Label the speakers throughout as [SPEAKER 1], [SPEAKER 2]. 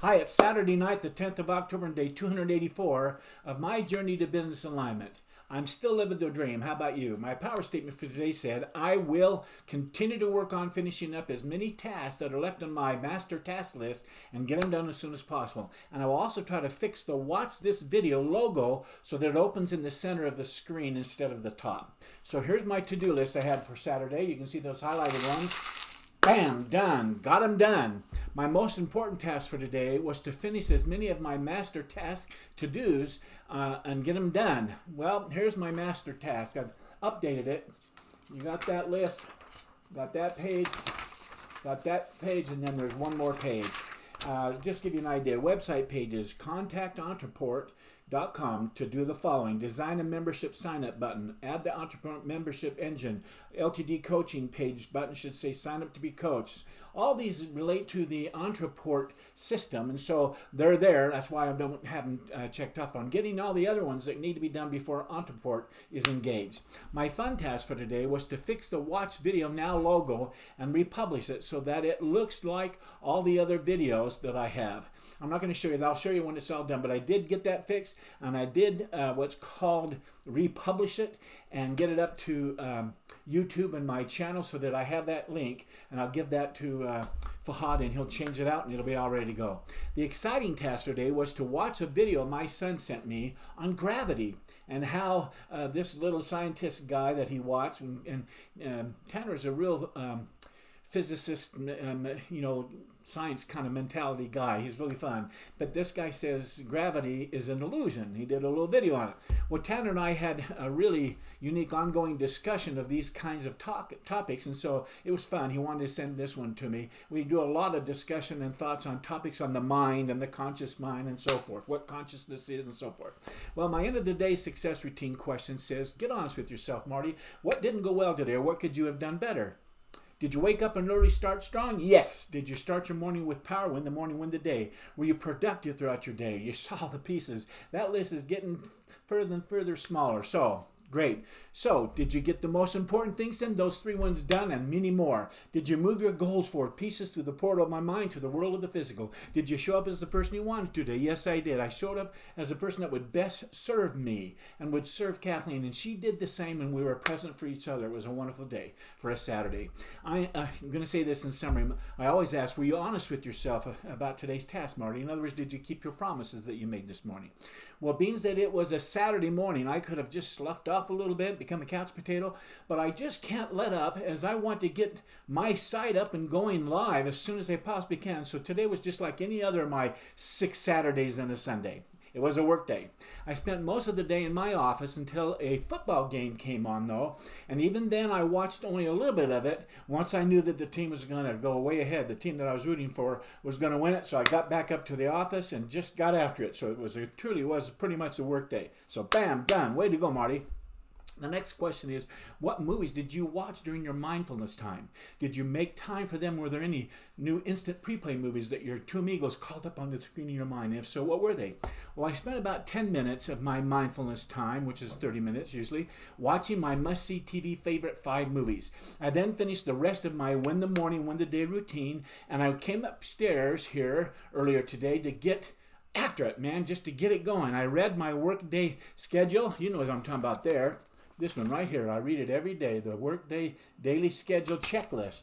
[SPEAKER 1] Hi, it's Saturday night, the 10th of October, and day 284 of my journey to business alignment. I'm still living the dream. How about you? My power statement for today said, I will continue to work on finishing up as many tasks that are left on my master task list and get them done as soon as possible. And I will also try to fix the watch this video logo so that it opens in the center of the screen instead of the top. So here's my to-do list I had for Saturday. You can see those highlighted ones. Bam, done. Got them done. My most important task for today was to finish as many of my master task to-dos and get them done. Well, here's my master task. I've updated it. You got that list, got that page, and then there's one more page. Just give you an idea. Website pages, contact Ontraport.com to do the following. Design a membership sign-up button. Add the Ontraport membership engine. LTD coaching page button should say sign up to be coached. All these relate to the Ontraport system, and so they're there. That's why I don't have them checked off on getting all the other ones that need to be done before Ontraport is engaged. My fun task for today was to fix the Watch Video Now logo and republish it so that it looks like all the other videos that I have. I'm not going to show you that. I'll show you when it's all done, but I did get that fixed, and I did what's called republish it and get it up to YouTube and my channel so that I have that link, and I'll give that to Fahad, and he'll change it out, and it'll be all ready to go. The exciting task today was to watch a video my son sent me on gravity and how this little scientist guy that he watched, and Tanner is a real physicist, science kind of mentality guy. He's really fun. But this guy says gravity is an illusion. He did a little video on it. Well, Tanner and I had a really unique ongoing discussion of these kinds of topics, and so it was fun. He wanted to send this one to me. We do a lot of discussion and thoughts on topics on the mind and the conscious mind and so forth, what consciousness is and so forth. Well, my end of the day success routine question says, get honest with yourself, Marty. What didn't go well today, or what could you have done better? Did you wake up and early, start strong? Yes. Did you start your morning with power? Win the morning, win the day. Were you productive throughout your day? You saw the pieces. That list is getting further and further smaller. So, great. So, did you get the most important things then? Those 3 ones done and many more. Did you move your goals forward, pieces through the portal of my mind to the world of the physical? Did you show up as the person you wanted today? Yes, I did. I showed up as a person that would best serve me and would serve Kathleen, and she did the same, and we were present for each other. It was a wonderful day for a Saturday. I'm going to say this in summary. I always ask, were you honest with yourself about today's task, Marty? In other words, did you keep your promises that you made this morning? Well, being that it was a Saturday morning, I could have just sloughed off a little bit, become a couch potato, but I just can't let up, as I want to get my site up and going live as soon as I possibly can. So today was just like any other of my 6 Saturdays and a Sunday. It was a work day. I spent most of the day in my office until a football game came on, though, and even then I watched only a little bit of it once I knew that the team was going to go way ahead. The team that I was rooting for was going to win it, so I got back up to the office and just got after it. So it truly was pretty much a work day. So bam, done. Way to go, Marty. The next question is, what movies did you watch during your mindfulness time? Did you make time for them? Were there any new instant pre-play movies that your two amigos called up on the screen in your mind? If so, what were they? Well, I spent about 10 minutes of my mindfulness time, which is 30 minutes usually, watching my must-see TV favorite 5 movies. I then finished the rest of my win the morning, win the day routine, and I came upstairs here earlier today to get after it, man, just to get it going. I read my workday schedule. You know what I'm talking about there. This one right here, I read it every day, the workday daily schedule checklist.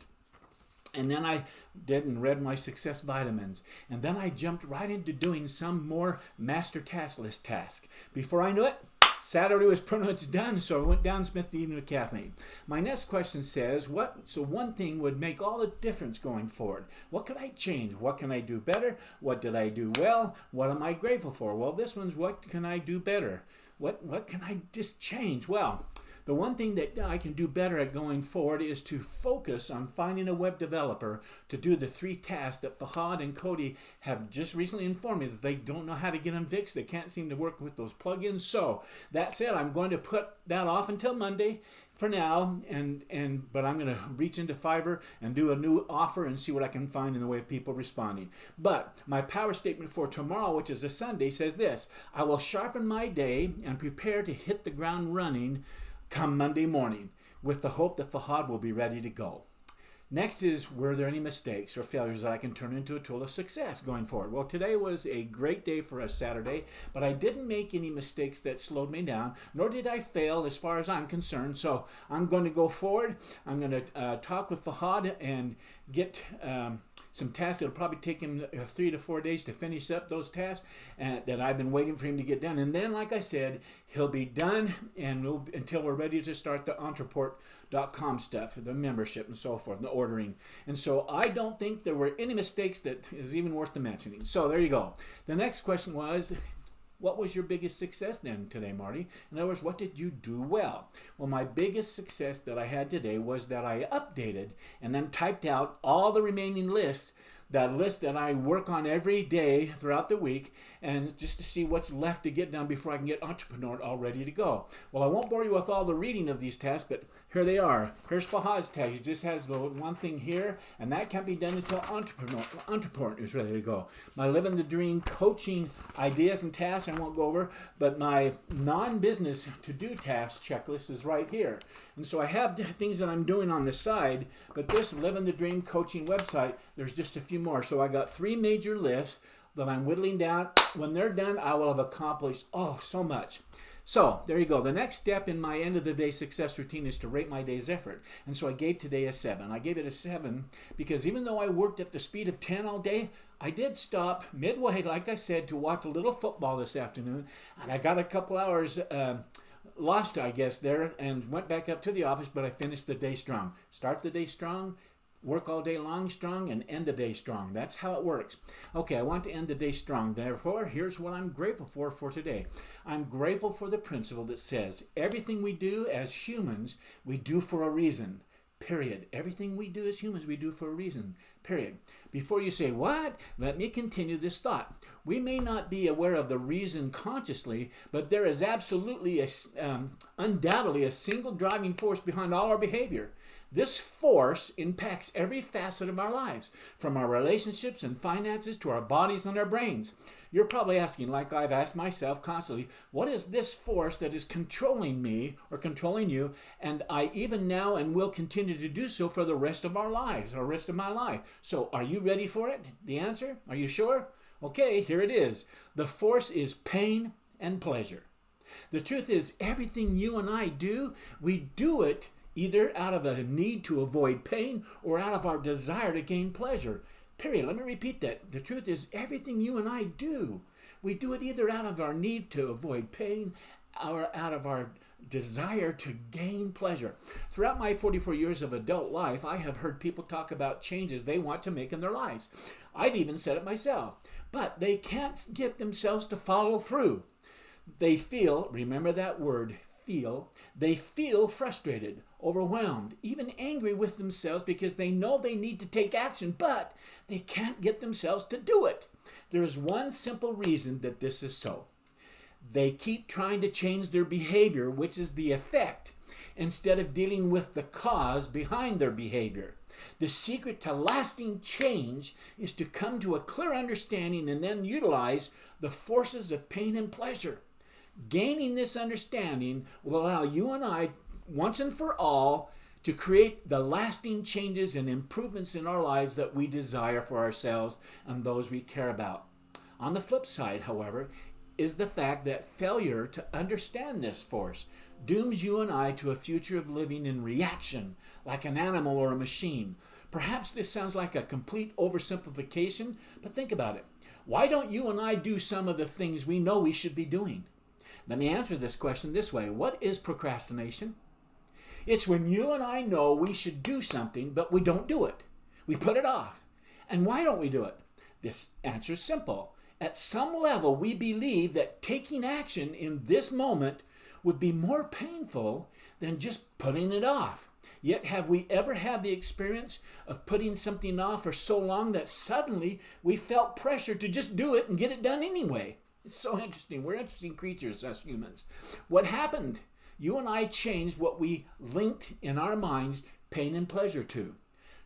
[SPEAKER 1] And then I did and read my success vitamins. And then I jumped right into doing some more master task list task. Before I knew it, Saturday was pretty much done, so I went down and spent the evening with Kathleen. My next question says, so one thing would make all the difference going forward. What could I change? What can I do better? What did I do well? What am I grateful for? Well, this one's what can I do better? What can I just change? Well, the one thing that I can do better at going forward is to focus on finding a web developer to do the 3 tasks that Fahad and Cody have just recently informed me that they don't know how to get them fixed. They can't seem to work with those plugins. So that said, I'm going to put that off until Monday for now, but I'm going to reach into Fiverr and do a new offer and see what I can find in the way of people responding. But my power statement for tomorrow, which is a Sunday, says this: I will sharpen my day and prepare to hit the ground running come Monday morning, with the hope that Fahad will be ready to go. Next is, were there any mistakes or failures that I can turn into a tool of success going forward? Well, today was a great day for us, Saturday, but I didn't make any mistakes that slowed me down, nor did I fail as far as I'm concerned. So I'm going to go forward. I'm going to talk with Fahad and get some tasks. It'll probably take him 3 to 4 days to finish up those tasks that I've been waiting for him to get done. And then, like I said, he'll be done and until we're ready to start the Entreport.com stuff, the membership and so forth, the ordering. And so I don't think there were any mistakes that is even worth the mentioning. So there you go. The next question was, what was your biggest success then today, Marty? In other words, what did you do well? Well, my biggest success that I had today was that I updated and then typed out all the remaining lists, that list that I work on every day throughout the week, and just to see what's left to get done before I can get Entrepreneur all ready to go. Well, I won't bore you with all the reading of these tasks, but here they are. Here's Fahad's tag. He just has the one thing here, and that can't be done until Entrepreneur is ready to go. My Living the Dream coaching ideas and tasks I won't go over, but my non-business to-do task checklist is right here. And so I have things that I'm doing on the side, but this Living the Dream coaching website, there's just a few more. So I got 3 major lists that I'm whittling down. When they're done, I will have accomplished, so much. So there you go. The next step in my end of the day success routine is to rate my day's effort. And so I gave today a 7. I gave it a 7 because even though I worked at the speed of 10 all day, I did stop midway, like I said, to watch a little football this afternoon. And I got a couple hours lost, I guess, there, and went back up to the office, but I finished the day strong. Start the day strong, work all day long strong, and end the day strong. That's how it works. Okay, I want to end the day strong. Therefore, here's what I'm grateful for today. I'm grateful for the principle that says everything we do as humans, we do for a reason. Period. Everything we do as humans, we do for a reason. Period. Before you say, what? Let me continue this thought. We may not be aware of the reason consciously, but there is absolutely, undoubtedly, a single driving force behind all our behavior. This force impacts every facet of our lives, from our relationships and finances to our bodies and our brains. You're probably asking, like I've asked myself constantly, what is this force that is controlling me or controlling you? And I even now and will continue to do so for the rest of our lives, or rest of my life. So are you ready for it? The answer? Are you sure? Okay, here it is. The force is pain and pleasure. The truth is, everything you and I do, we do it either out of a need to avoid pain or out of our desire to gain pleasure. Period. Let me repeat that. The truth is, everything you and I do, we do it either out of our need to avoid pain or out of our desire to gain pleasure. Throughout my 44 years of adult life, I have heard people talk about changes they want to make in their lives. I've even said it myself. But they can't get themselves to follow through. They feel, remember that word, feel, they feel frustrated, overwhelmed, even angry with themselves because they know they need to take action, but they can't get themselves to do it. There is one simple reason that this is so. They keep trying to change their behavior, which is the effect, instead of dealing with the cause behind their behavior. The secret to lasting change is to come to a clear understanding and then utilize the forces of pain and pleasure. Gaining this understanding will allow you and I, once and for all, to create the lasting changes and improvements in our lives that we desire for ourselves and those we care about. On the flip side, however, is the fact that failure to understand this force dooms you and I to a future of living in reaction, like an animal or a machine. Perhaps this sounds like a complete oversimplification, but think about it. Why don't you and I do some of the things we know we should be doing? Let me answer this question this way. What is procrastination? It's when you and I know we should do something, but we don't do it. We put it off. And why don't we do it? This answer is simple. At some level, we believe that taking action in this moment would be more painful than just putting it off. Yet have we ever had the experience of putting something off for so long that suddenly we felt pressure to just do it and get it done anyway? It's so interesting. We're interesting creatures, us humans. What happened? You and I changed what we linked in our minds pain and pleasure to.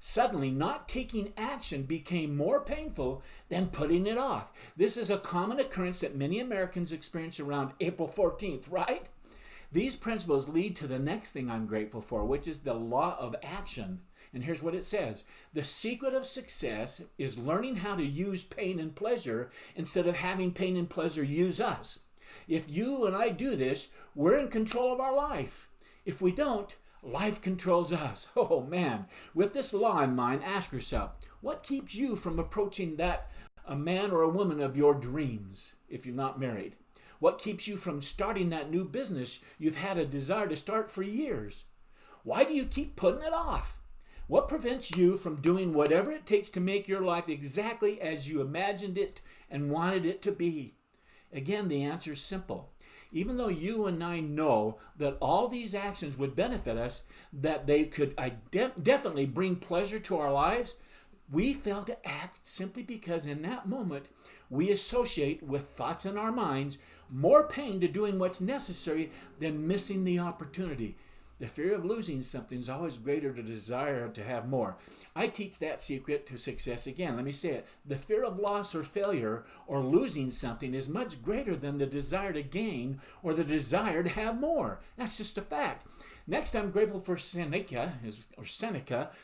[SPEAKER 1] Suddenly, not taking action became more painful than putting it off. This is a common occurrence that many Americans experience around April 14th, right? These principles lead to the next thing I'm grateful for, which is the law of action. And here's what it says. The secret of success is learning how to use pain and pleasure instead of having pain and pleasure use us. If you and I do this, we're in control of our life. If we don't, life controls us. Oh man, with this law in mind, ask yourself, what keeps you from approaching that a man or a woman of your dreams if you're not married? What keeps you from starting that new business you've had a desire to start for years? Why do you keep putting it off? What prevents you from doing whatever it takes to make your life exactly as you imagined it and wanted it to be? Again, the answer is simple. Even though you and I know that all these actions would benefit us, that they could definitely bring pleasure to our lives, we fail to act simply because in that moment we associate with thoughts in our minds more pain to doing what's necessary than missing the opportunity. The fear of losing something is always greater than the desire to have more. I teach that secret to success again. Let me say it. The fear of loss or failure or losing something is much greater than the desire to gain or the desire to have more. That's just a fact. Next, I'm grateful for Seneca,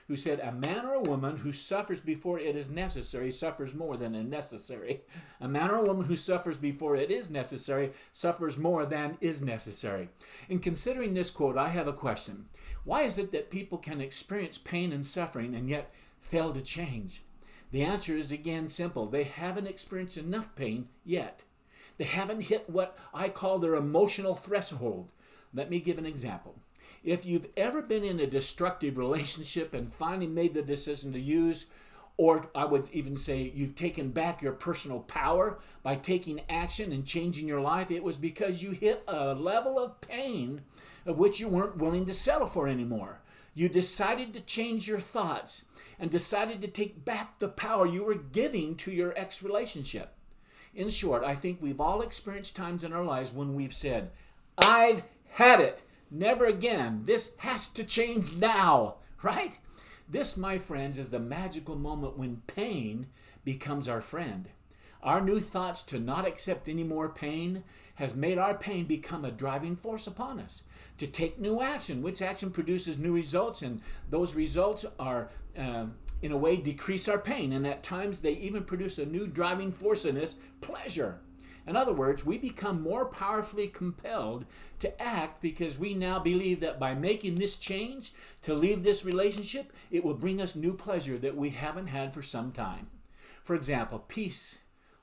[SPEAKER 1] who said, a man or a woman who suffers before it is necessary suffers more than is necessary. A man or a woman who suffers before it is necessary suffers more than is necessary. In considering this quote, I have a question. Why is it that people can experience pain and suffering and yet fail to change? The answer is again simple. They haven't experienced enough pain yet. They haven't hit what I call their emotional threshold. Let me give an example. If you've ever been in a destructive relationship and finally made the decision to use, or I would even say you've taken back your personal power by taking action and changing your life, it was because you hit a level of pain of which you weren't willing to settle for anymore. You decided to change your thoughts and decided to take back the power you were giving to your ex-relationship. In short, I think we've all experienced times in our lives when we've said, I've had it. Never again. This has to change now, right? This, my friends, is the magical moment when pain becomes our friend. Our new thoughts to not accept any more pain has made our pain become a driving force upon us to take new action, which action produces new results, and those results are, in a way, decrease our pain, and at times they even produce a new driving force in us, pleasure. In other words, we become more powerfully compelled to act because we now believe that by making this change to leave this relationship, it will bring us new pleasure that we haven't had for some time. For example, peace.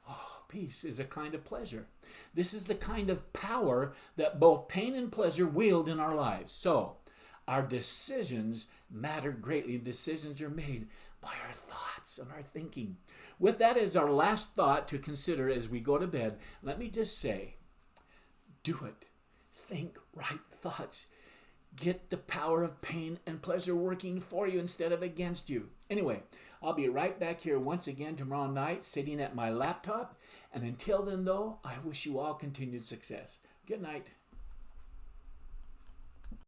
[SPEAKER 1] Oh, peace is a kind of pleasure. This is the kind of power that both pain and pleasure wield in our lives. So, our decisions matter greatly. Decisions are made by our thoughts and our thinking. With that as our last thought to consider as we go to bed, let me just say, do it. Think right thoughts. Get the power of pain and pleasure working for you instead of against you. Anyway, I'll be right back here once again tomorrow night, sitting at my laptop. And until then, though, I wish you all continued success. Good night.